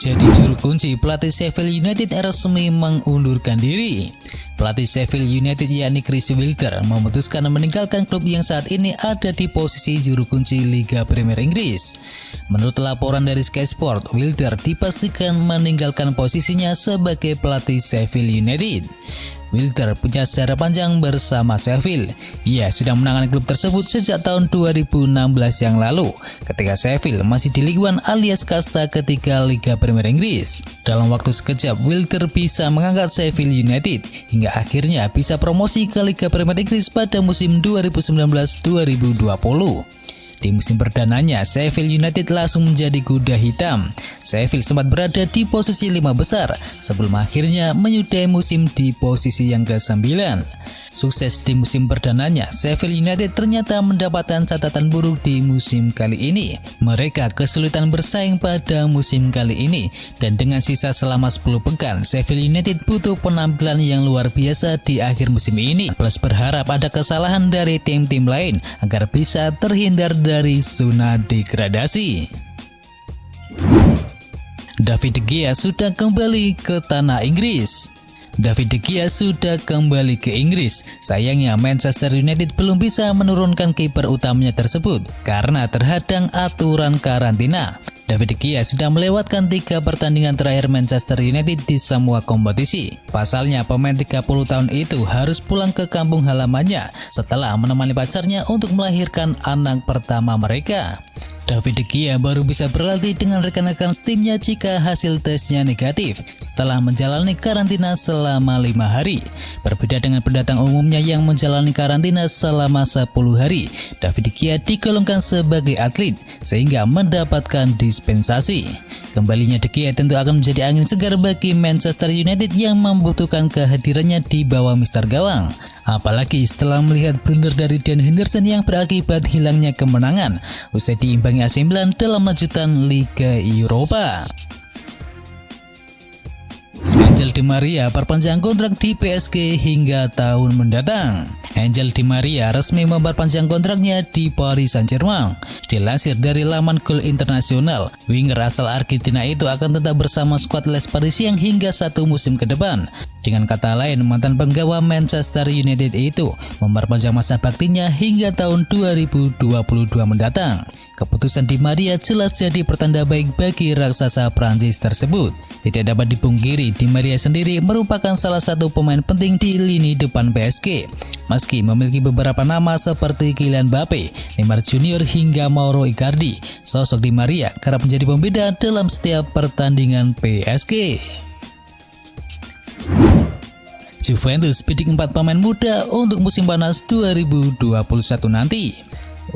Menjadi juru kunci, pelatih Sheffield United resmi mengundurkan diri. Pelatih Sheffield United yakni Chris Wilder memutuskan meninggalkan klub yang saat ini ada di posisi juru kunci Liga Premier Inggris. Menurut laporan dari Sky Sport, Wilder dipastikan meninggalkan posisinya sebagai pelatih Sheffield United. Wilder punya sejarah panjang bersama Sheffield. Ia sudah menangani klub tersebut sejak tahun 2016 yang lalu, ketika Sheffield masih di Ligue 1 alias kasta ketiga Liga Premier Inggris. Dalam waktu sekejap, Wilder bisa mengangkat Sheffield United hingga akhirnya bisa promosi ke Liga Premier Inggris pada musim 2019-2020. Di musim perdananya, Sheffield United langsung menjadi kuda hitam. Sheffield sempat berada di posisi 5 besar sebelum akhirnya menyudahi musim di posisi yang ke-9. Sukses di musim perdananya, Sheffield United ternyata mendapatkan catatan buruk di musim kali ini. Mereka kesulitan bersaing pada musim kali ini, dan dengan sisa selama 10 pekan, Sheffield United butuh penampilan yang luar biasa di akhir musim ini, plus berharap ada kesalahan dari tim-tim lain agar bisa terhindar dari zona degradasi. David De Gea sudah kembali ke tanah Inggris. David De Gea sudah kembali ke Inggris. Sayangnya Manchester United belum bisa menurunkan kiper utamanya tersebut karena terhadang aturan karantina. David De Gea sudah melewatkan 3 pertandingan terakhir Manchester United di semua kompetisi. Pasalnya pemain 30 tahun itu harus pulang ke kampung halamannya setelah menemani pacarnya untuk melahirkan anak pertama mereka. David De Gea baru bisa berlatih dengan rekan-rekan timnya jika hasil tesnya negatif setelah menjalani karantina selama 5 hari. Berbeda dengan pendatang umumnya yang menjalani karantina selama 10 hari, David De Gea digolongkan sebagai atlet sehingga mendapatkan dispensasi. Kembalinya De Gea tentu akan menjadi angin segar bagi Manchester United yang membutuhkan kehadirannya di bawah Mister Gawang. Apalagi setelah melihat blunder dari Dan Henderson yang berakibat hilangnya kemenangan usai diimbangi AC Milan dalam lanjutan Liga Eropa. Angel Di Maria perpanjang kontrak di PSG hingga tahun mendatang. Angel Di Maria resmi memperpanjang kontraknya di Paris Saint-Germain. Dilansir dari laman Goal Internasional, winger asal Argentina itu akan tetap bersama skuad Les Parisiens hingga 1 musim ke depan. Dengan kata lain, mantan penggawa Manchester United itu memperpanjang masa baktinya hingga tahun 2022 mendatang. Keputusan Di Maria jelas jadi pertanda baik bagi raksasa Prancis tersebut. Tidak dapat dipungkiri, Di Maria sendiri merupakan salah satu pemain penting di lini depan PSG. Meski memiliki beberapa nama seperti Kylian Mbappe, Neymar Junior hingga Mauro Icardi, sosok Di Maria kerap menjadi pembeda dalam setiap pertandingan PSG. Juventus bidik 4 pemain muda untuk musim panas 2021 nanti.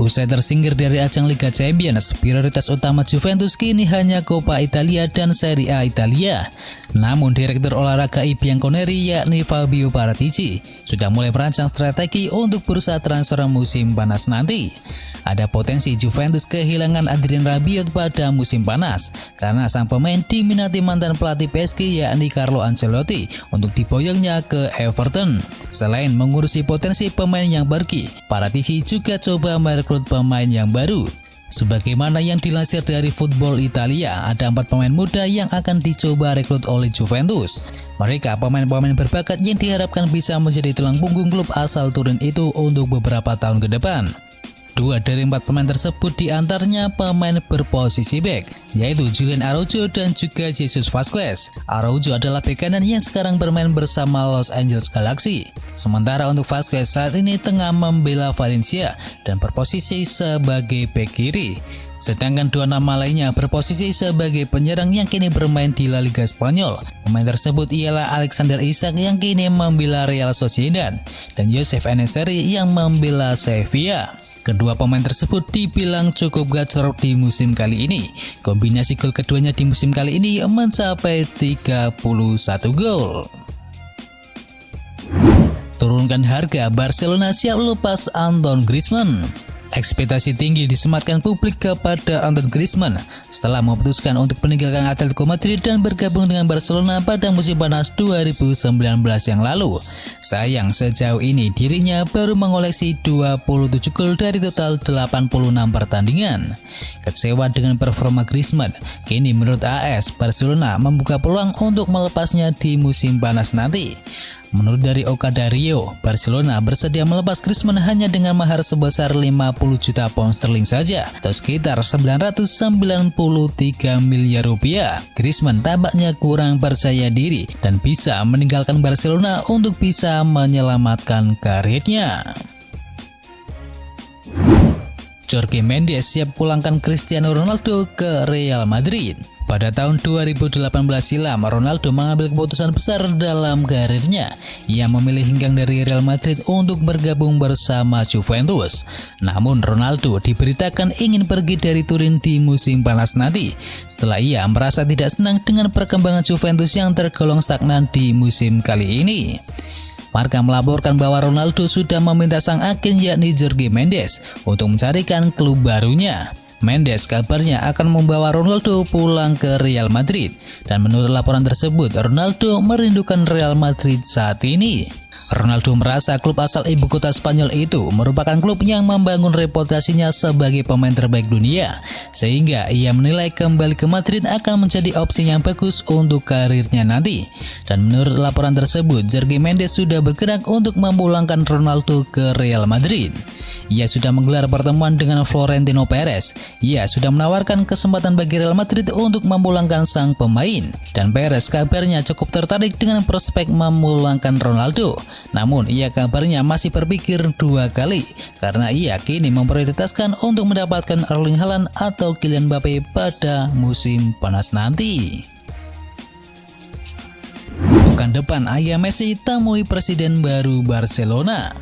Usai tersingkir dari ajang Liga Champions, prioritas utama Juventus kini hanya Coppa Italia dan Serie A Italia. Namun Direktur Olahraga I Bianconeri yakni Fabio Paratici sudah mulai merancang strategi untuk bursa transfer musim panas nanti. Ada potensi Juventus kehilangan Adrien Rabiot pada musim panas karena sang pemain diminati mantan pelatih PSG yakni Carlo Ancelotti untuk diboyongnya ke Everton. Selain mengurusi potensi pemain yang pergi, Paratici juga coba merekrut pemain yang baru. Sebagaimana yang dilansir dari Football Italia, ada 4 pemain muda yang akan dicoba rekrut oleh Juventus. Mereka pemain-pemain berbakat yang diharapkan bisa menjadi tulang punggung klub asal Turin itu untuk beberapa tahun ke depan. 2 dari 4 pemain tersebut diantaranya pemain berposisi bek, yaitu Julian Araujo dan juga Jesus Vazquez. Araujo adalah bek kanan yang sekarang bermain bersama Los Angeles Galaxy. Sementara untuk Vazquez saat ini tengah membela Valencia dan berposisi sebagai bek kiri. Sedangkan 2 nama lainnya berposisi sebagai penyerang yang kini bermain di La Liga Spanyol. Pemain tersebut ialah Alexander Isak yang kini membela Real Sociedad dan Josef Enesiri yang membela Sevilla. Kedua pemain tersebut dibilang cukup gacor di musim kali ini. Kombinasi gol keduanya di musim kali ini mencapai 31 gol. Turunkan harga, Barcelona siap lepas Antoine Griezmann. Ekspektasi tinggi disematkan publik kepada Antoine Griezmann setelah memutuskan untuk meninggalkan Atletico Madrid dan bergabung dengan Barcelona pada musim panas 2019 yang lalu. Sayang, sejauh ini dirinya baru mengoleksi 27 gol dari total 86 pertandingan. Kecewa dengan performa Griezmann, kini menurut AS, Barcelona membuka peluang untuk melepasnya di musim panas nanti. Menurut dari Ocadario, Barcelona bersedia melepas Griezmann hanya dengan mahar sebesar 50 juta pound sterling saja atau sekitar 993 miliar rupiah. Griezmann tampaknya kurang percaya diri dan bisa meninggalkan Barcelona untuk bisa menyelamatkan karirnya. Jorge Mendes siap pulangkan Cristiano Ronaldo ke Real Madrid. Pada tahun 2018 silam, Ronaldo mengambil keputusan besar dalam karirnya. Ia memilih hengkang dari Real Madrid untuk bergabung bersama Juventus. Namun Ronaldo diberitakan ingin pergi dari Turin di musim panas nanti, setelah ia merasa tidak senang dengan perkembangan Juventus yang tergolong stagnan di musim kali ini. Marca melaporkan bahwa Ronaldo sudah meminta sang agen yakni Jorge Mendes untuk mencarikan klub barunya. Mendes kabarnya akan membawa Ronaldo pulang ke Real Madrid, dan menurut laporan tersebut Ronaldo merindukan Real Madrid saat ini. Ronaldo merasa klub asal ibu kota Spanyol itu merupakan klub yang membangun reputasinya sebagai pemain terbaik dunia, sehingga ia menilai kembali ke Madrid akan menjadi opsi yang bagus untuk karirnya nanti. Dan menurut laporan tersebut, Jorge Mendes sudah bergerak untuk memulangkan Ronaldo ke Real Madrid. Ia sudah menggelar pertemuan dengan Florentino Perez. Ia sudah menawarkan kesempatan bagi Real Madrid untuk memulangkan sang pemain, dan Perez kabarnya cukup tertarik dengan prospek memulangkan Ronaldo. Namun ia kabarnya masih berpikir dua kali karena ia kini memprioritaskan untuk mendapatkan Erling Haaland atau Kylian Mbappe pada musim panas nanti. Pekan depan ayah Messi temui presiden baru Barcelona.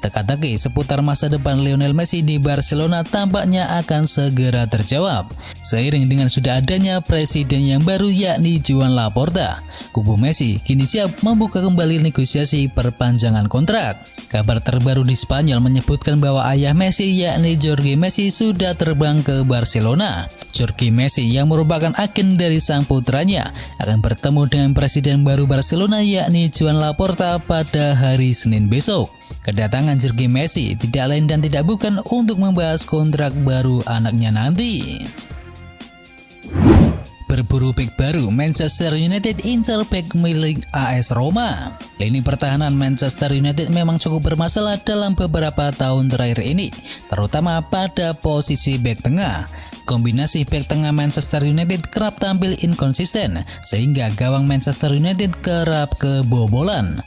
Teka-teki seputar masa depan Lionel Messi di Barcelona tampaknya akan segera terjawab seiring dengan sudah adanya presiden yang baru yakni Joan Laporta. Kubu Messi kini siap membuka kembali negosiasi perpanjangan kontrak. Kabar terbaru di Spanyol menyebutkan bahwa ayah Messi yakni Jorge Messi sudah terbang ke Barcelona. Jorge Messi yang merupakan agen dari sang putranya akan bertemu dengan presiden baru Barcelona yakni Joan Laporta pada hari Senin besok. Kedatangan Jorge Messi tidak lain dan tidak bukan untuk membahas kontrak baru anaknya nanti. Berburu bek baru, Manchester United incar bek milik AS Roma. Lini pertahanan Manchester United memang cukup bermasalah dalam beberapa tahun terakhir ini, terutama pada posisi bek tengah. Kombinasi bek tengah Manchester United kerap tampil inkonsisten, sehingga gawang Manchester United kerap kebobolan.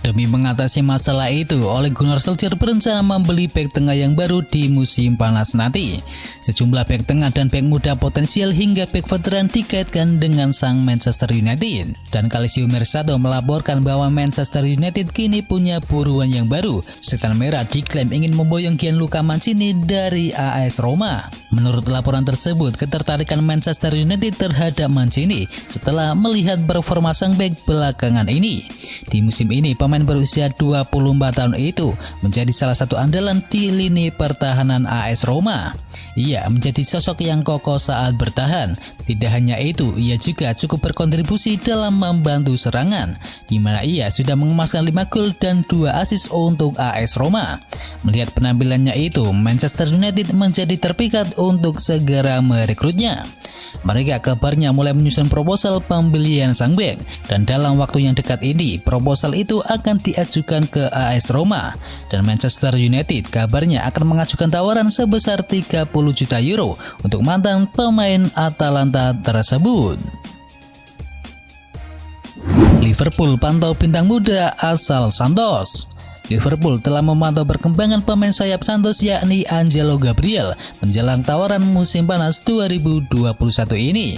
Demi mengatasi masalah itu, Ole Gunnar Solskjaer berencana membeli bek tengah yang baru di musim panas nanti. Sejumlah bek tengah dan bek muda potensial hingga bek veteran dikaitkan dengan sang Manchester United. Dan Calcio Mercato melaporkan bahwa Manchester United kini punya buruan yang baru. Setan Merah diklaim ingin memboyong Gianluca Mancini dari AS Roma. Menurut laporan tersebut, ketertarikan Manchester United terhadap Mancini setelah melihat performa sang bek belakangan ini. Di musim ini, pemain berusia 24 tahun itu menjadi salah satu andalan di lini pertahanan AS Roma. Ia menjadi sosok yang kokoh saat bertahan. Tidak hanya itu, ia juga cukup berkontribusi dalam membantu serangan, di mana ia sudah mengemaskan 5 gol dan 2 assist untuk AS Roma. Melihat penampilannya itu, Manchester United menjadi terpikat untuk segera merekrutnya. Mereka kabarnya mulai menyusun proposal pembelian sang bek, dan dalam waktu yang dekat ini proposal itu akan diajukan ke AS Roma, dan Manchester United kabarnya akan mengajukan tawaran sebesar 30 juta euro untuk mantan pemain Atalanta tersebut. Liverpool pantau bintang muda asal Santos. Liverpool telah memantau perkembangan pemain sayap Santos yakni Angelo Gabriel menjelang tawaran musim panas 2021 ini.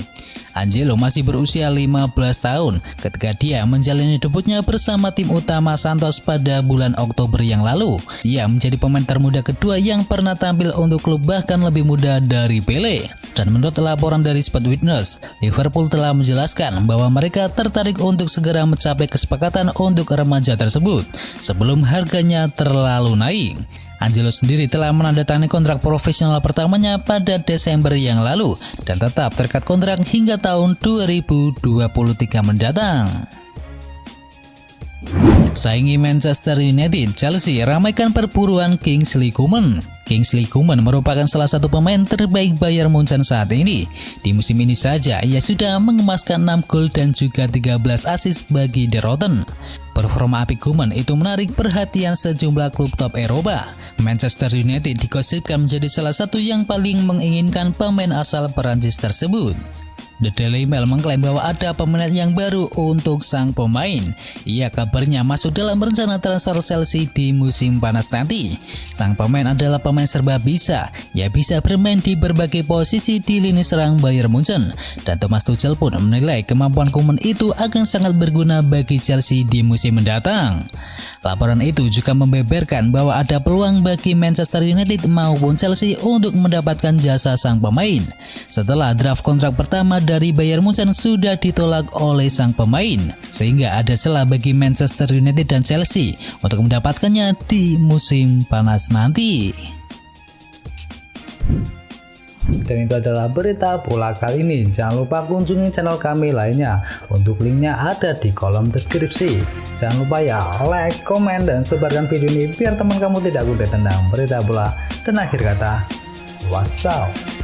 Angelo masih berusia 15 tahun ketika dia menjalani debutnya bersama tim utama Santos pada bulan Oktober yang lalu. Ia menjadi pemain termuda kedua yang pernah tampil untuk klub bahkan lebih muda dari Pele. Dan menurut laporan dari Sport Witness, Liverpool telah menjelaskan bahwa mereka tertarik untuk segera mencapai kesepakatan untuk remaja tersebut sebelum harganya terlalu naik. Angelo sendiri telah menandatangani kontrak profesional pertamanya pada Desember yang lalu dan tetap terikat kontrak hingga tahun 2023 mendatang. Saingi Manchester United, Chelsea ramaikan perburuan Kingsley Coman. Kingsley Coman merupakan salah satu pemain terbaik Bayern Munchen saat ini. Di musim ini saja ia sudah mengemaskan 6 gol dan juga 13 assist bagi The Rotten. Performa apik Coman itu menarik perhatian sejumlah klub top Eropa. Manchester United digosipkan menjadi salah satu yang paling menginginkan pemain asal Perancis tersebut. The Daily Mail mengklaim bahwa ada peminat yang baru untuk sang pemain. Ia kabarnya masuk dalam rencana transfer Chelsea di musim panas nanti. Sang pemain adalah pemain serba bisa. Ia bisa bermain di berbagai posisi di lini serang Bayern Munchen. Dan Thomas Tuchel pun menilai kemampuan Coman itu akan sangat berguna bagi Chelsea di musim mendatang. Laporan itu juga membeberkan bahwa ada peluang bagi Manchester United maupun Chelsea untuk mendapatkan jasa sang pemain. Setelah draft kontrak pertama dari Bayern Munchen sudah ditolak oleh sang pemain, sehingga ada celah bagi Manchester United dan Chelsea untuk mendapatkannya di musim panas nanti. Dan itu adalah berita bola kali ini. Jangan lupa kunjungi channel kami lainnya. Untuk linknya ada di kolom deskripsi. Jangan lupa ya like, komen, dan sebarkan video ini biar teman kamu tidak kudet tentang berita bola. Dan akhir kata, watch out.